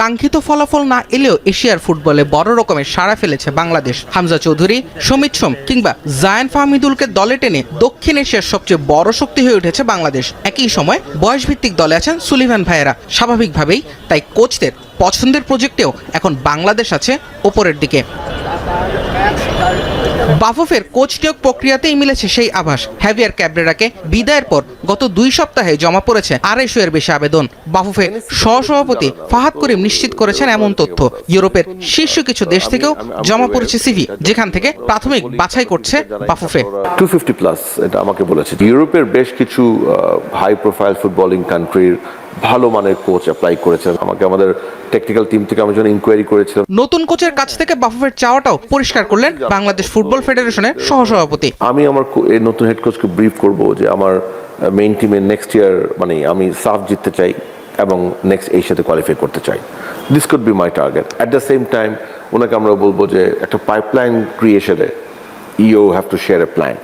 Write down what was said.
কাঙ্ক্ষিত ফলাফল না এলেও এশিয়ার ফুটবলে বড় রকমের সাড়া ফেলেছে বাংলাদেশ। হামজা চৌধুরী, সমিত সোম কিংবা জায়ান ফাহমিদুলকে দলে টেনে দক্ষিণ এশিয়ার সবচেয়ে বড় শক্তি হয়ে উঠেছে বাংলাদেশ। একই সময় বয়সভিত্তিক দলে আছেন সুলিভান ভাইয়েরা। স্বাভাবিকভাবেই তাই কোচদের পছন্দের প্রজেক্টেও এখন বাংলাদেশ আছে ওপরের দিকে। বাফুফের কোচ নিয়োগ প্রক্রিয়াতেই মিলেছে সেই আভাস। হ্যাভিয়ার ক্যাব্রেরাকে বিদায়ের পর গত 2 সপ্তাহে জমা পড়েছে 250 এর বেশি আবেদন। বাফুফের সহসভাপতি ফাহাদ করিম নিশ্চিত করেছেন এমন তথ্য। ইউরোপের শীর্ষ কিছু দেশ থেকেও জমা পড়েছে সিভি, যেখান থেকে প্রাথমিক বাছাই করছে বাফুফে। 250 প্লাস এটা আমাকে বলেছে। ইউরোপের বেশ কিছু হাই প্রোফাইল ফুটবলিং কান্ট্রির ভালো মানের কোচ অ্যাপ্লাই করেছেন। আমাদের টেকনিক্যাল টিম থেকে আমি যখন ইনকোয়ারি করেছিলাম, নতুন কোচের কাছ থেকে বাফুফের চাওয়াটাও পরিষ্কার করলেন বাংলাদেশ ফুটবল ফেডারেশনের সহসভাপতি। আমি আমার এই নতুন হেড কোচকে ব্রিফ করব যে আমার মেইন টিমে নেক্সট ইয়ার মানে আমি সাফ জিততে চাই এবং নেক্সট এশিয়াতে কোয়ালিফাই করতে চাই। This could be my target. At the same time ওনাকে আমরা বলবো যে একটা পাইপলাইন ক্রিয়েশনে you have to share a plan.